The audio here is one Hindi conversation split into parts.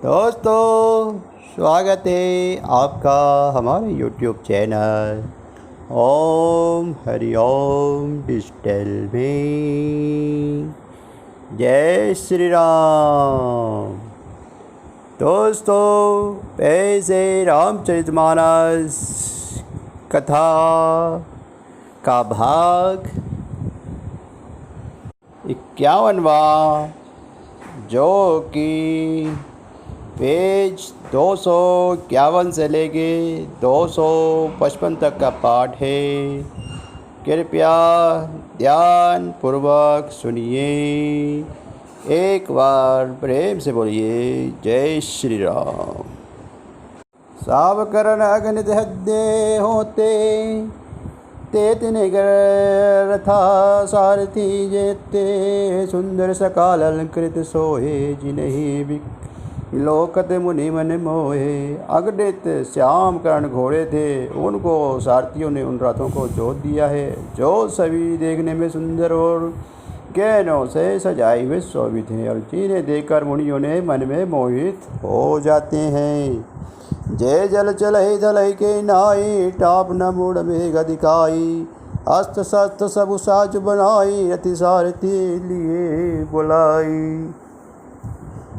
दोस्तों, स्वागत है आपका हमारे YouTube चैनल ओम हरि ओम डिजिटल में। जय श्री राम। दोस्तों, ऐसे रामचरितमानस कथा का भाग 51वां, जो कि पेज 251 से लेके 255 तक का पाठ है। कृपया ध्यान पूर्वक सुनिए। एक बार प्रेम से बोलिए जय श्री राम। सावकरण अगणित हद्दे होते, तेतने रथा सारथी जेते, सुंदर सकाल अलंकृत सोहे, जिन्हें लोकत मुनि मन मोहे। अगणित श्याम कर्ण घोड़े थे, उनको सारथियों ने उन रथों को जोत दिया है, जो सभी देखने में सुंदर और गहनों से सजाई हुए शोभित हैं, और जिन्हें देखकर मुनियों ने मन में मोहित हो जाते हैं। जय जल चलहि दलहि के नाई, टाप न मूढ़ मेघ दिखाई, अस्त्र शस्त्र सब साज बनाई, रति सारथी लिए बुलाई।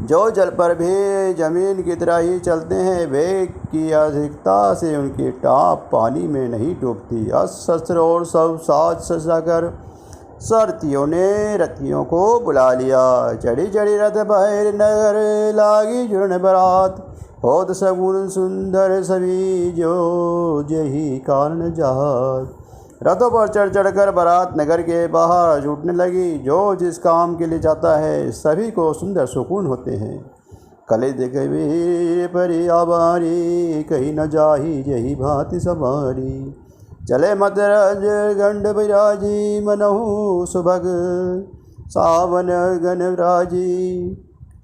जो जल पर भी जमीन की तरह ही चलते हैं, वेग की अधिकता से उनकी टाप पानी में नहीं डूबती। अस्त्र शस्त्र और सब साज सजाकर सारथियों ने रथियों को बुला लिया। चढ़ी चढ़ी रथ बहर नगर, लागी जुड़न बरात, होत सगुन सुंदर सभी, जो जही कारण जहाज। रथों पर चढ़ चढ़कर बारात नगर के बाहर छूटने लगी। जो जिस काम के लिए जाता है, सभी को सुंदर सुकून होते हैं। कले देखे वीर परी आबारी, कहीं न जाही जही भांति सवारी। चले मत रज गंड बिराजी, मनहु सुभग सावन गन राजी।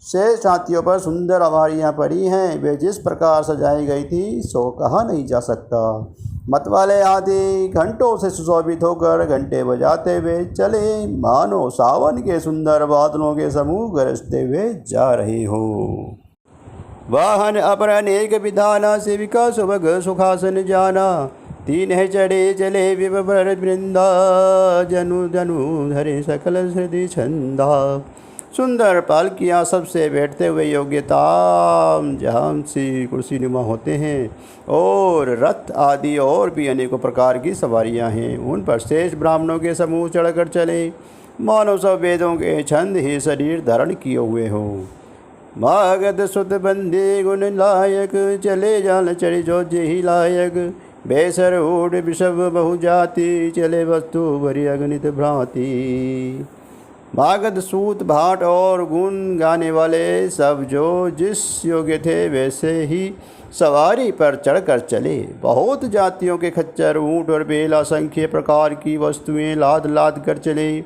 शेष हाथियों पर सुंदर अवारियाँ पड़ी हैं, वे जिस प्रकार सजाई गई थी सो कहा नहीं जा सकता। मत वाले हाथी घंटों से सुशोभित होकर घंटे बजाते हुए चले, मानो सावन के सुंदर बादलों के समूह गरजते हुए जा रहे हो। वाहन अपर अनेक विधाना, सेविका सुभग सुखासन जाना, तीन है चढ़े चले विवर वृंदा, जनु जनु धरे सकल हृदय छंदा। सुंदर पालकियाँ सबसे बैठते हुए योग्यता जहाँ सी कुर्सी नुमा होते हैं, और रथ आदि और भी अनेकों प्रकार की सवारियाँ हैं। उन पर शेष ब्राह्मणों के समूह चढ़कर चले, मानव सब वेदों के छंद ही शरीर धारण किए हुए हो। मागध सुत बंदी गुण लायक, चले जान चढ़ी जो जेहि लायक, बेसर ऊढ़ विषव बहु जाति, चले वस्तु भरी अगणित भ्रांति। मागध सूत भाट और गुण गाने वाले सब जो जिस योग्य थे, वैसे ही सवारी पर चढ़कर चले। बहुत जातियों के खच्चर, ऊँट और बेल, असंख्य प्रकार की वस्तुएं लाद लाद कर चले।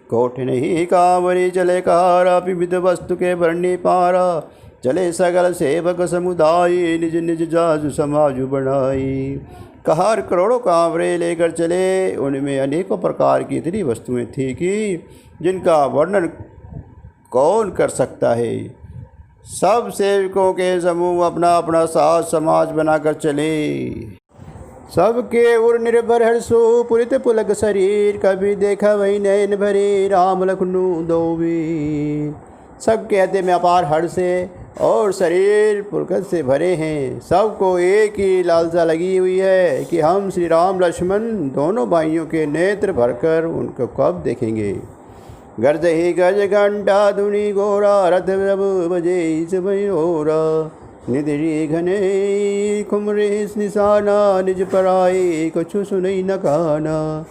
कोठ नहीं कांवरी चले कहारा, विविध वस्तु के भरने पारा, चले सगल सेवक समुदाय, निज निज जाजु समाजु बनाई। कहार करोड़ों कांवरे लेकर चले, उनमें अनेकों प्रकार की इतनी वस्तुएं थी कि जिनका वर्णन कौन कर सकता है। सब सेवकों के समूह अपना अपना साज समाज बनाकर चले। सबके उर निर्भर हर्षो पुरित पुलक शरीर, कभी देखा वही नयन भरे, राम लखनऊ दो वीर। सबके हृदय में अपार हर्ष है और शरीर पुलकत से भरे हैं। सबको एक ही लालसा लगी हुई है कि हम श्री राम लक्ष्मण दोनों भाइयों के नेत्र भरकर उनको कब देखेंगे। गर्ज ही गज घंटा धुनि घोरा, रथ रब बजे सबोरा, निधि घने खुमरे निशाना, निज पराई कछु सुनई न काना।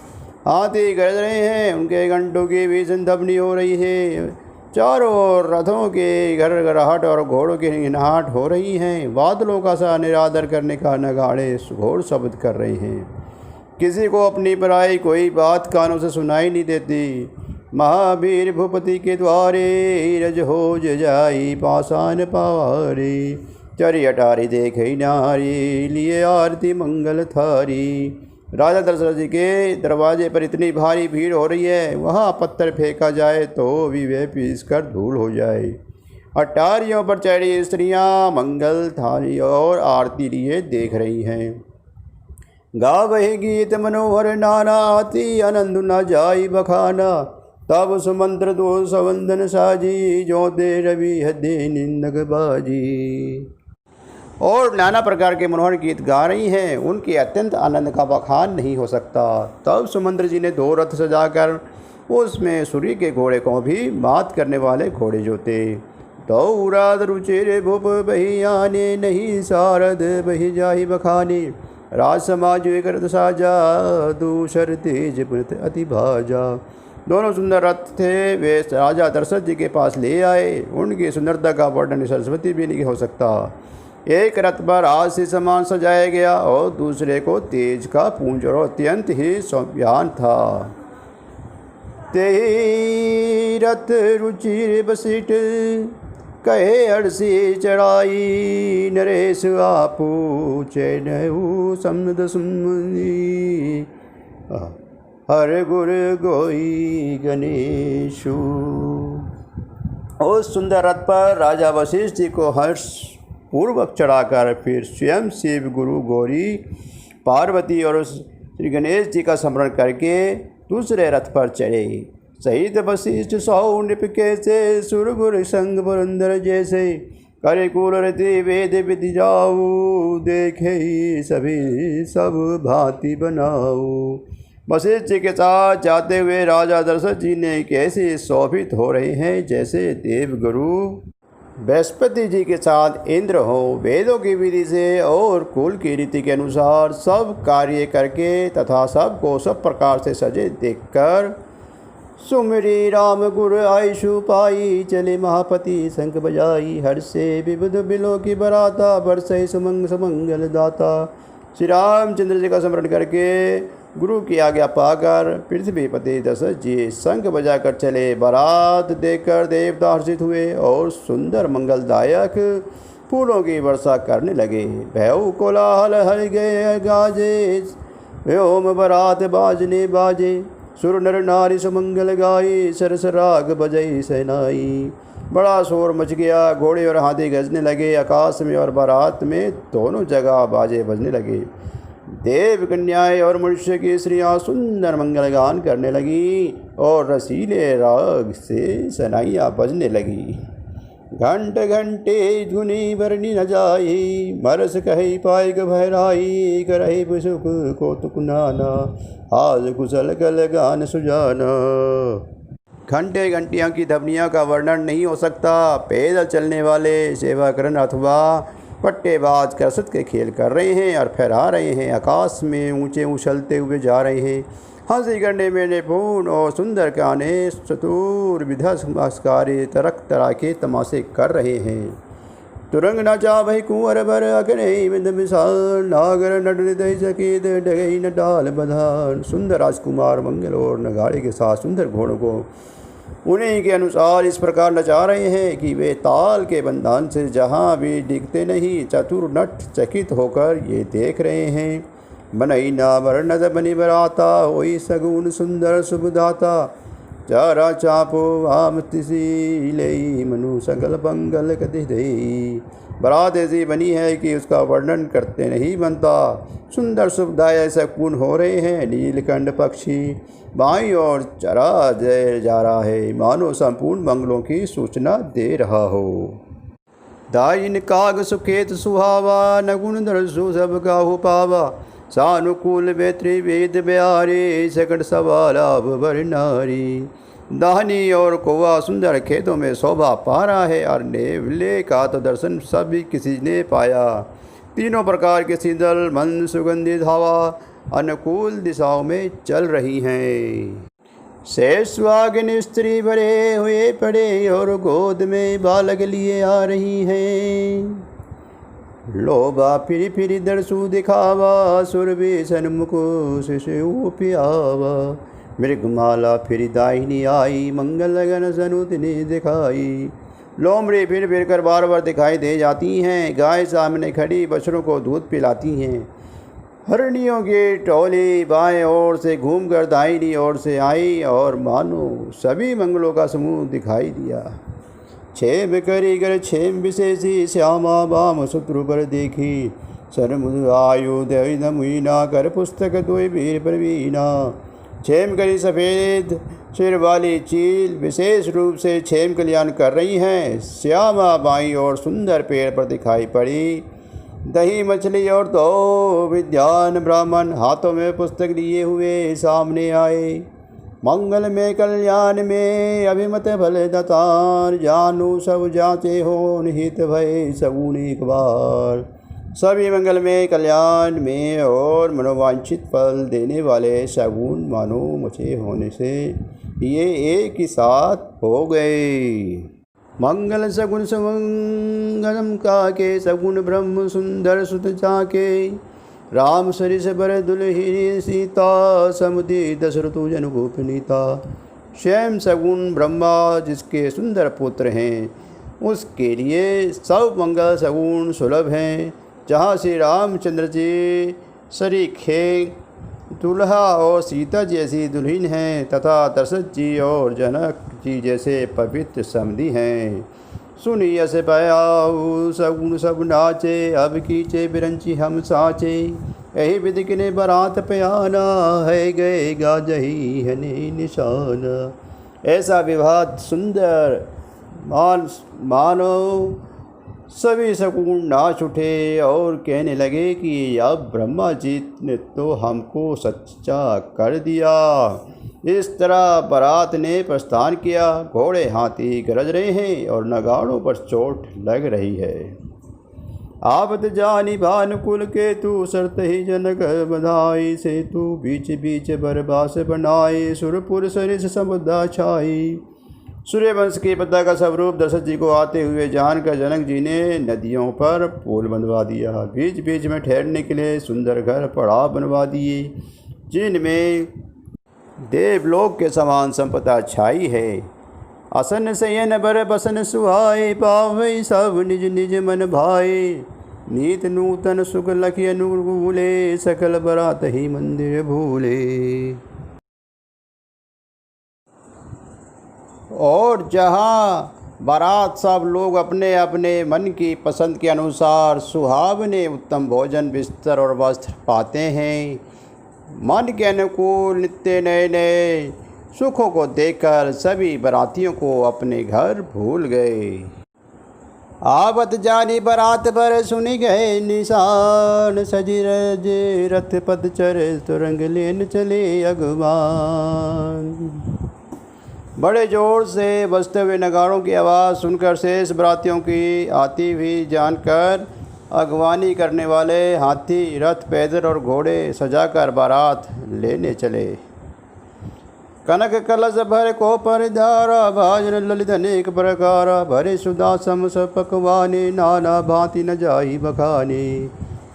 हाथी गरज रहे हैं, उनके घंटों की भी संधवनी हो रही है। चारों ओर रथों के गरगराहट और घोड़ों की हिनहाट हो रही हैं। बादलों का सा निरादर करने का नगाड़े घोड़ शब्द कर रहे हैं। किसी को अपनी पराई कोई बात कानों से सुनाई नहीं देती। महावीर भूपति के द्वारे, रज हो जाई पाषाण पावारे, चरी अटारी देखे नारी, लिए आरती मंगल थारी। राजा दशरथ जी के दरवाजे पर इतनी भारी भीड़ हो रही है, वहाँ पत्थर फेंका जाए तो भी वह पीस कर धूल हो जाए। अटारियों पर चढ़ी स्त्रियां मंगल थाली और आरती लिए देख रही हैं। गावहि गीत मनोहर नाना, अति आनंद न जाई बखाना। तब सुमंत्र दो सवंदन साजी, जो दे रवि हदे निंदक बाजी। और नाना प्रकार के मनोहर गीत गा रही हैं। उनके अत्यंत आनंद का बखान नहीं हो सकता। तब सुमंत्र जी ने 2 रथ सजाकर उसमें सूर्य के घोड़े को भी मात करने वाले घोड़े जोते। तो उराद रुचिर भूप बही आने, नहीं सारद बही जाहि बखाने। राज समाज एक रथ साजा, दूसर तेज पुनित अति भाजा। दोनों सुंदर रथ थे, वे राजा दशरथ जी के पास ले आए। उनकी सुंदरता का वर्णन सरस्वती भी नहीं हो सकता। एक रथ पर आज से समान सजाया गया और दूसरे को तेज का पूंज और अत्यंत ही सौम्यान था। तेहि रथ रुचिर बसिट, कहे हर्षि चढ़ाई। नरेश आपू चैनहु समद सुमनी, हर गुर गोई गणेशु। उस सुंदर रथ पर राजा वशिष्ठ जी को हर्ष पूर्वक चढ़ाकर फिर स्वयं शिव गुरु गौरी पार्वती और श्री गणेश जी का स्मरण करके दूसरे रथ पर चढ़े। सहित वशिष्ठ 100 नृप कैसे, सुर गुर संग पुरंदर जैसे। करे कुल रति वेद विधि जाऊ, देखे ही सभी सब भांति बनाऊ। वशिष्ठ जी के साथ जाते हुए राजा दशरथ जी ने कैसे शोभित हो रहे हैं, जैसे देवगुरु बृहस्पति जी के साथ इंद्र हो। वेदों की विधि से और कुल की रीति के अनुसार सब कार्य करके तथा सबको सब प्रकार से सजे देखकर सुमिरी राम गुर आयुषु पाई। चले महापति शंख बजाई, हर्ष से विबुध बिलो की बराता। बरसई सुमंगल दाता। श्री रामचंद्र जी का स्मरण करके गुरु की आज्ञा पाकर पृथ्वीपति दशरथ जी शंख बजाकर चले। बारात देखकर देवता हर्षित हुए और सुंदर मंगलदायक फूलों की वर्षा करने लगे। भैव कोलाहल हर गए गाजे, व्योम बारात बाजने बाजे। सुर नर नारी सुमंगल गाई, सरस राग बजई सेनाई। बड़ा शोर मच गया, घोड़े और हाथी गजने लगे। आकाश में और बारात में दोनों जगह बाजे बजने लगे। देव कन्याएं और मनुष्य की स्त्रियां सुंदर मंगल गान करने लगी और रसीले राग से सनाइयाँ बजने लगी। घंट घंटे धुनि भरनी न जाई, मरस कही पायक भैराई। करही सुख कौतुक नाना, आज कुशल कल गान सुजाना। घंटे घंटियों की ध्वनियों का वर्णन नहीं हो सकता। पैदल चलने वाले सेवाकरण अथवा पट्टेबाज कसरत के खेल कर रहे हैं और फहरा रहे हैं। आकाश में ऊंचे उछलते हुए जा रहे हैं। हंसी करने में निपुण और सुंदर गाने चतुर विधा संस्कारी तरक तरह के तमाशे कर रहे हैं। तुरंग नाचा भई कुंवर भर अग्नि विंद विशाल, नागर नट हृदय सकीत डगई न डाल बधान। सुंदर राजकुमार मंगल और नगाड़े के साथ सुंदर घोड़ों को उन्हीं के अनुसार इस प्रकार नचा रहे हैं कि वे ताल के बंधन से जहाँ भी डिगते नहीं। चतुर नट चकित होकर ये देख रहे हैं। बनई ना वर्णद बनी बराता, होई सगुन सुंदर शुभदाता। चारा चापो आम तिसी लई, मनु संगल बंगल कति दई। बारात ऐसी बनी है कि उसका वर्णन करते नहीं बनता। सुंदर शुभदायक सकुन हो रहे हैं। नीलकंठ पक्षी बाईं ओर चरा जा रहा है, मानो संपूर्ण मंगलों की सूचना दे रहा हो। दाइन काग सुखेत सुहावा, नगुण दरसु सब काहु पावा। सानुकूल वेत्री वेद ब्यारे, सकट सवालाभ वर नारी। दाहिनी और कौवा सुंदर खेतों में शोभा पा रहा है और नेवले का तो दर्शन सभी किसी ने पाया। तीनों प्रकार के शीतल मन सुगंधित हवा अनुकूल दिशाओं में चल रही हैं। शेषवागिन स्त्री भरे हुए पड़े और गोद में बालक लिए आ रही हैं। लोभा फिर फिर दरसू दिखावा, सुरभि सन्मुखो शिशु पियावा। मृगमाला फिर दाहिनी आई, मंगल लगन सनुतनी दिखाई। लोमड़ी फिर फिर कर बार बार दिखाई दे जाती हैं। गाय सामने खड़ी बछड़ों को दूध पिलाती हैं। हरणियों की टोली बाएं ओर से घूमकर दाहिनी ओर से आई और मानो सभी मंगलों का समूह दिखाई दिया। क्षेम करिगर क्षेम विशेषी श्यामा बाम शत्रु पर देखी सरमुद आयु दय मुईना कर पुस्तक दोय वीर प्रवीणा। क्षेम करी सफ़ेद सिर वाली चील विशेष रूप से क्षेम कल्याण कर रही हैं। श्यामा बाई और सुंदर पेड़ पर दिखाई पड़ी। दही मछली और दो विद्वान ब्राह्मण हाथों में पुस्तक लिए हुए सामने आए। मंगल में कल्याण में अभिमत भल दातार जानू सब जाते हो निहित भय सगुण एक बार। सभी मंगल में कल्याण में और मनोवांछित फल देने वाले सगुण मानो मुझे होने से ये एक ही साथ हो गए। मंगल सगुण सुमंगलम काके सगुण ब्रह्म सुंदर सुत जाके राम सरिस बर दुलहिनी सीता समुदी दशरथु जन गोपनीता। स्वयं सगुण ब्रह्मा जिसके सुंदर पुत्र हैं उसके लिए सब मंगल सगुण सुलभ हैं। जहाँ श्री रामचंद्र जी सरीखे दुल्हा और सीता जैसी दुल्हन हैं तथा दशरथ जी और जनक जी जैसे पवित्र समधी हैं। सुनिय से पयाऊ सगुण सब नाचे अब कीचे बिरंची हम साचे यही विधि किने बरात प्याना है गएगा जही है निशाना। ऐसा विवाह सुंदर मानो सभी सगुण नाच उठे और कहने लगे कि अब ब्रह्मा जी ने तो हमको सच्चा कर दिया। इस तरह बारात ने प्रस्थान किया। घोड़े हाथी गरज रहे हैं और नगाड़ों पर चोट लग रही है। आवत जानी भानुकुल के तू सरत ही जनक बधाई से तू बीच बीच बरबास बनाए सुरपुर सरिस समुदा छाई। सूर्यवंश के पिता का स्वरूप दशरथ जी को आते हुए जानकर जनक जी ने नदियों पर पुल बनवा दिया। बीच बीच में ठहरने के लिए सुंदर घर पड़ाव बनवा दिए जिनमें देवलोक के समान संपदा छाई है। असन शयन बर बसन सुहाए पावै सब निज निज मन भाए नीत नूतन सुख लखि अनुकूले सकल बरात ही मंदिर भूले। और जहाँ बारात सब लोग अपने अपने मन की पसंद के अनुसार सुहावने उत्तम भोजन बिस्तर और वस्त्र पाते हैं। मन के अनुकूल नित्य नए नए सुखों को देखकर सभी बारातियों को अपने घर भूल गए। आवत जानी बारात पर सुनी गए निशान सजी रजे रथ पद चरे तुरंग लेन चले अगवान। बड़े जोर से बजते हुए नगाड़ों की आवाज़ सुनकर शेष बारातियों की आती हुई जानकर अगवानी करने वाले हाथी रथ पैदल और घोड़े सजाकर बारात लेने चले। कनक कलश भर को परिधारा भाजन ललित अनेक प्रकार भरे सुदासम सब पकवाने नाना भांति न जाई बखाने।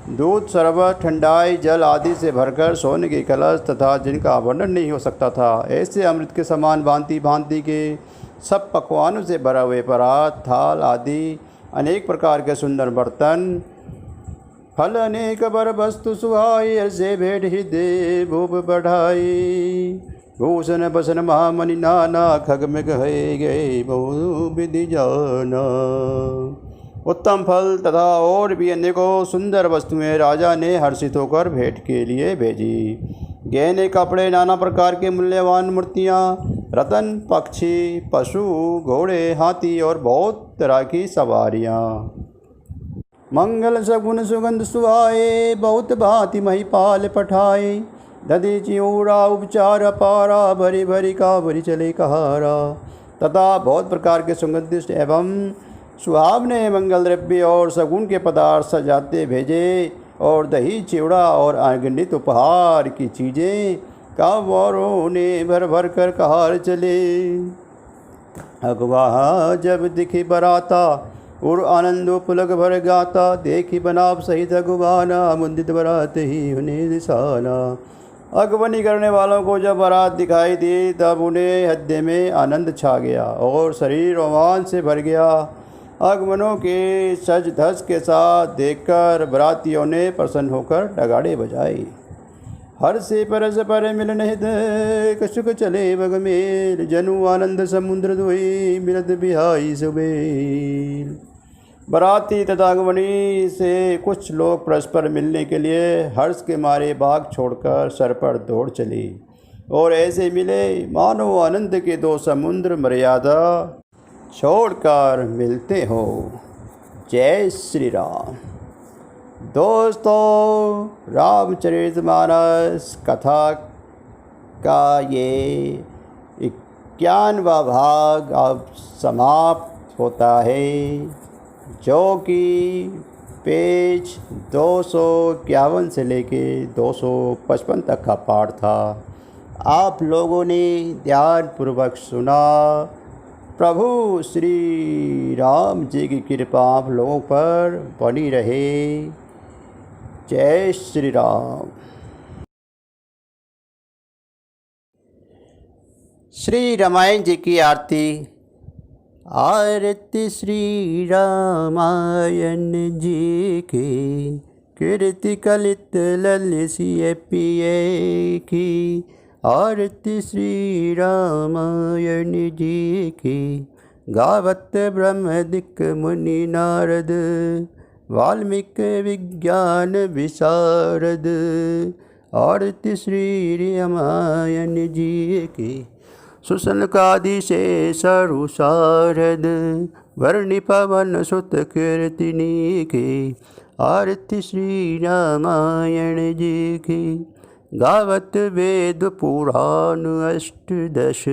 दूध शरबत ठंडाई जल आदि से भरकर सोने के कलश तथा जिनका वर्णन नहीं हो सकता था ऐसे अमृत के समान भांति भांति के सब पकवानों से भरा हुए परात थाल आदि अनेक प्रकार के सुंदर बर्तन फल अनेक बर वस्तु सुहाई से भेंट ही दे भूप बढ़ाई। भूषण बसन महामणि नाना खग में गए गए बहु विधि जाना। उत्तम फल तथा और भी अनेकों सुंदर वस्तुएं राजा ने हर्षित होकर भेंट के लिए भेजी। गहने कपड़े नाना प्रकार के मूल्यवान मूर्तियाँ रतन पक्षी पशु घोड़े हाथी और बहुत तरह की सवारियाँ। मंगल सगुन सुगंध सुहाए बहुत भांति महिपाल पठाए दधी चिऊरा उपचार अपारा भरी भरी कावरी चले कहारा। तथा बहुत प्रकार के सुगंधिष्ट एवं सुहावने मंगल द्रव्य और सगुन के पदार्थ सजाते भेजे और दही चिवड़ा और अगणित उपहार की चीज़ें कावरों ने भर भर कर कहार चले। अगवा जब दिखी बराता और आनंदो पुलक भर गाता देखी बनाव सहित अगवाना मुंदित बरात ही उन्हें दिशाना। अगवनी करने वालों को जब बारात दिखाई दी तब उन्हें हृदय में आनंद छा गया और शरीर रोमांच से भर गया। आगमनों के सज धज के साथ देखकर बारातियों ने प्रसन्न होकर नगाड़े बजाए। हर से परस पर मिलन हित कछुक चले बग मेल जनु आनंद समुद्र दुई मिलत बिहाई सुबेल। बराती तथा अगमनी से कुछ लोग परस्पर मिलने के लिए हर्ष के मारे बाग छोड़कर सर पर दौड़ चले और ऐसे मिले मानो आनंद के दो समुद्र मर्यादा छोड़कर मिलते हो। जय श्री राम। दोस्तों, रामचरितमानस कथा का ये 51वां भाग अब समाप्त होता है, जो कि पेज 251 से लेके 255 तक का पाठ था। आप लोगों ने ध्यानपूर्वक सुना। प्रभु श्री राम जी की कृपा आप लोगों पर बनी रहे। जय श्री राम। श्री रामायण जी की आरती। आरती श्री रामायण जी की, कीर्ति कलित ललिसिए पिए की। आरती श्री रामायण जी की, गावत ब्रह्मदिक मुनि नारद, वाल्मीकि विज्ञान विशारद। आरती श्री रामायण जी की, सुसनकादि से सरुशारद, वर्णि पवन सुत कीर्तिनी की। आरती श्री रामायण जी की, गावत वेद पुराण अष्टदश,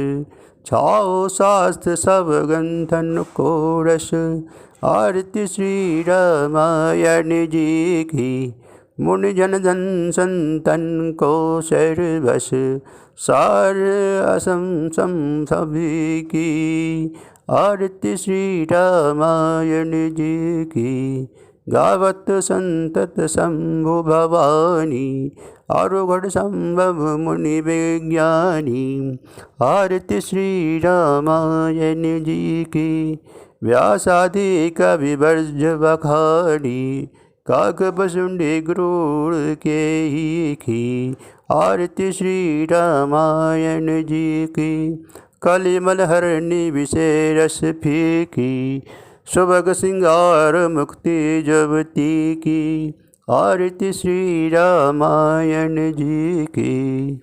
छाओ शास्त्र सब ग्रंथन को रस। आरती श्री रामायण जी की, मुनि जन धन संतन को सर्वस, सार असम सम सभी की। आरती श्री रामायण जी की, गावत संतत शंभु भवानी, आरुगढ़ संभव मुनि विज्ञानी। आरती श्री रामायण जी की, व्यासादि कवि वर्ज बखानी, काक बसुंडी क्रूर के ही की। आरती श्री रामायण जी की, कलिमल हरणी विषय रस फीकी, सुभग सिंगार मुक्ति जबती की। आरती श्री रामायण जी की,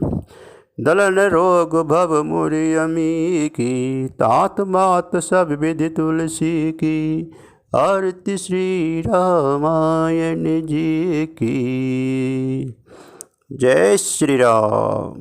दलन रोग भव मुरि अमी की, तात मात सब विधि तुलसी की। आरती श्री रामायण जी की। जय श्री राम।